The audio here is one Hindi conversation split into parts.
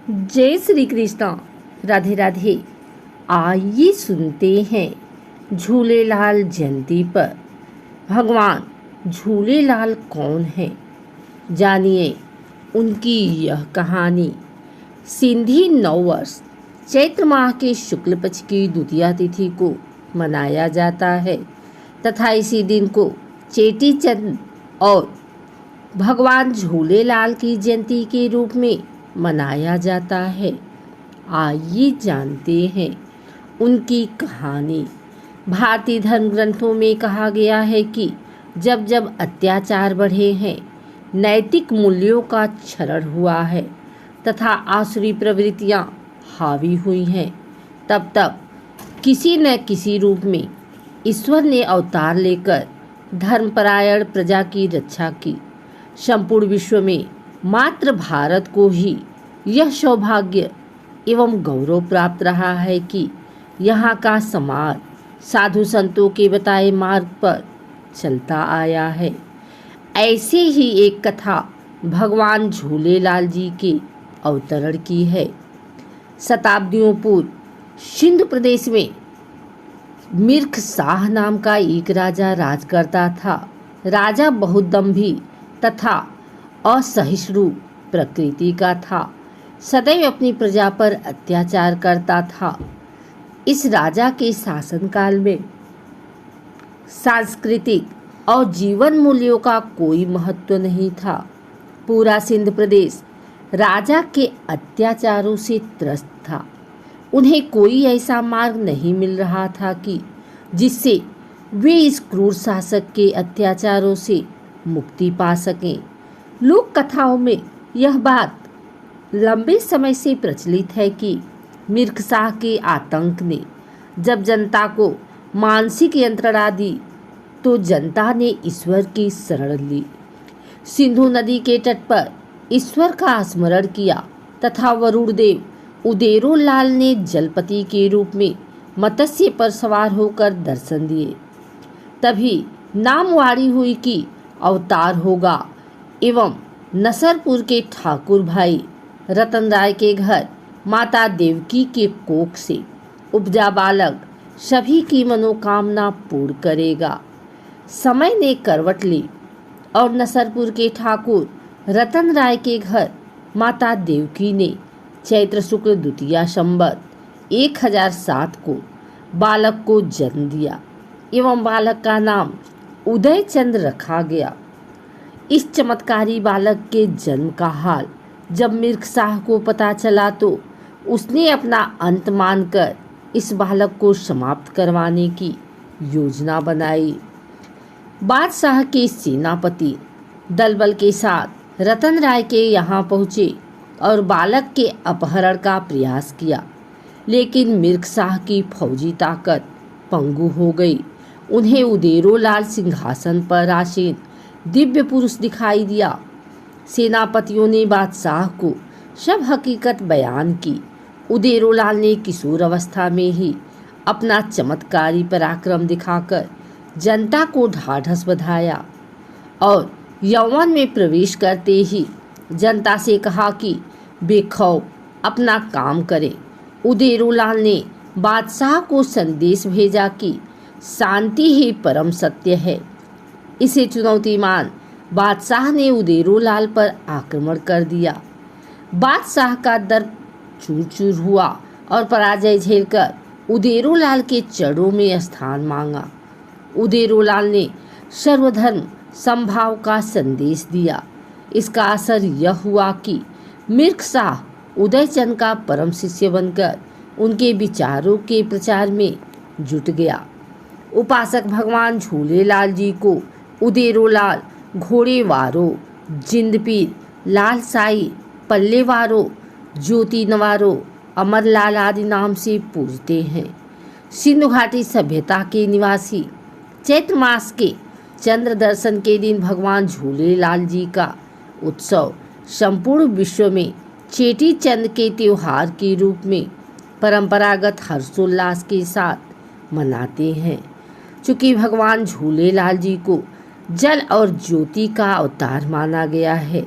जय श्री कृष्ण। राधे राधे। आइए सुनते हैं झूलेलाल जयंती पर भगवान झूलेलाल कौन है, जानिए उनकी यह कहानी। सिंधी नववर्ष चैत्र माह के शुक्ल पक्ष की द्वितीया तिथि को मनाया जाता है तथा इसी दिन को चेटी चंद और भगवान झूलेलाल की जयंती के रूप में मनाया जाता है। आइए जानते हैं उनकी कहानी। भारतीय धर्म ग्रंथों में कहा गया है कि जब जब अत्याचार बढ़े हैं, नैतिक मूल्यों का क्षरण हुआ है तथा आसुरी प्रवृत्तियां हावी हुई हैं, तब तब किसी न किसी रूप में ईश्वर ने अवतार लेकर धर्मपरायण प्रजा की रक्षा की। संपूर्ण विश्व में मात्र भारत को ही यह सौभाग्य एवं गौरव प्राप्त रहा है कि यहाँ का समाज साधु संतों के बताए मार्ग पर चलता आया है। ऐसे ही एक कथा भगवान झूलेलाल जी के अवतरण की है। शताब्दियों पूर्व सिंध प्रदेश में मिर्ख शाह नाम का एक राजा राज करता था। राजा बहुत दंभी तथा असहिष्णु प्रकृति का था, सदैव अपनी प्रजा पर अत्याचार करता था। इस राजा के शासनकाल में सांस्कृतिक और जीवन मूल्यों का कोई महत्व नहीं था। पूरा सिंध प्रदेश राजा के अत्याचारों से त्रस्त था। उन्हें कोई ऐसा मार्ग नहीं मिल रहा था कि जिससे वे इस क्रूर शासक के अत्याचारों से मुक्ति पा सकें। लोक कथाओं में यह बात लंबे समय से प्रचलित है कि मिर्ख शाह के आतंक ने जब जनता को मानसिक यंत्रणा दी तो जनता ने ईश्वर की शरण ली। सिंधु नदी के तट पर ईश्वर का स्मरण किया तथा वरुण देव उदेरोलाल ने जलपति के रूप में मत्स्य पर सवार होकर दर्शन दिए। तभी नामवारी हुई कि अवतार होगा एवं नसरपुर के ठाकुर भाई रतन राय के घर माता देवकी के कोख से उपजा बालक सभी की मनोकामना पूर्ण करेगा। समय ने करवट ली और नसरपुर के ठाकुर रतन राय के घर माता देवकी ने चैत्र शुक्ल द्वितीया संवत 1007 को बालक को जन्म दिया एवं बालक का नाम उदय चंद रखा गया। इस चमत्कारी बालक के जन्म का हाल जब मिर्ख शाह को पता चला तो उसने अपना अंत मानकर इस बालक को समाप्त करवाने की योजना बनाई। बादशाह के सेनापति दलबल के साथ रतन राय के यहाँ पहुँचे और बालक के अपहरण का प्रयास किया, लेकिन मिर्ख शाह की फौजी ताकत पंगु हो गई। उन्हें उदेरोलाल सिंहासन पर आसीन दिव्य पुरुष दिखाई दिया। सेनापतियों ने बादशाह को सब हकीकत बयान की। उदेरोलाल ने किशोर अवस्था में ही अपना चमत्कारी पराक्रम दिखाकर जनता को ढाढ़स बंधाया और यौवन में प्रवेश करते ही जनता से कहा कि बेखौफ अपना काम करें। उदेरोलाल ने बादशाह को संदेश भेजा कि शांति ही परम सत्य है। इसे चुनौती मान बादशाह ने उदेरोलाल पर आक्रमण कर दिया। बादशाह का दर्प चूर चूर हुआ और पराजय झेलकर उदेरोलाल के चरणों में स्थान मांगा। उदेरोलाल ने सर्वधर्म समभाव का संदेश दिया। इसका असर यह हुआ कि मिर्ख शाह उदयचंद का परम शिष्य बनकर उनके विचारों के प्रचार में जुट गया। उपासक भगवान झूलेलाल जी को उदेरोलाल घोड़ेवारो, जिंदपीर, लाल साई, पल्लेवारो, ज्योति नवारो, अमरलाल आदि नाम से पूजते हैं। सिंधु घाटी सभ्यता के निवासी चैत्र मास के चंद्र दर्शन के दिन भगवान झूलेलाल जी का उत्सव संपूर्ण विश्व में चेटी चंद के त्योहार के रूप में परंपरागत हर्षोल्लास के साथ मनाते हैं। चूँकि भगवान झूलेलाल जी को जल और ज्योति का अवतार माना गया है,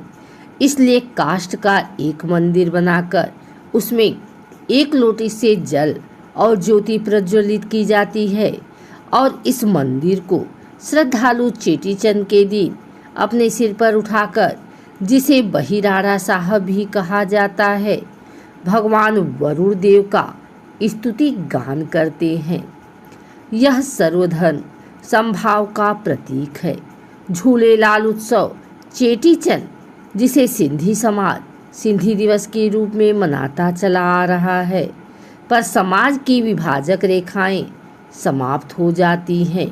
इसलिए काष्ठ का एक मंदिर बनाकर उसमें एक लोटे से जल और ज्योति प्रज्वलित की जाती है और इस मंदिर को श्रद्धालु चेटीचंद के दिन अपने सिर पर उठाकर, जिसे बहिराड़ा साहब भी कहा जाता है, भगवान वरुण देव का स्तुति गान करते हैं। यह सर्वधर्म समभाव का प्रतीक है। झूलेलाल उत्सव चेटीचंद, जिसे सिंधी समाज सिंधी दिवस के रूप में मनाता चला आ रहा है, पर समाज की विभाजक रेखाएं समाप्त हो जाती हैं।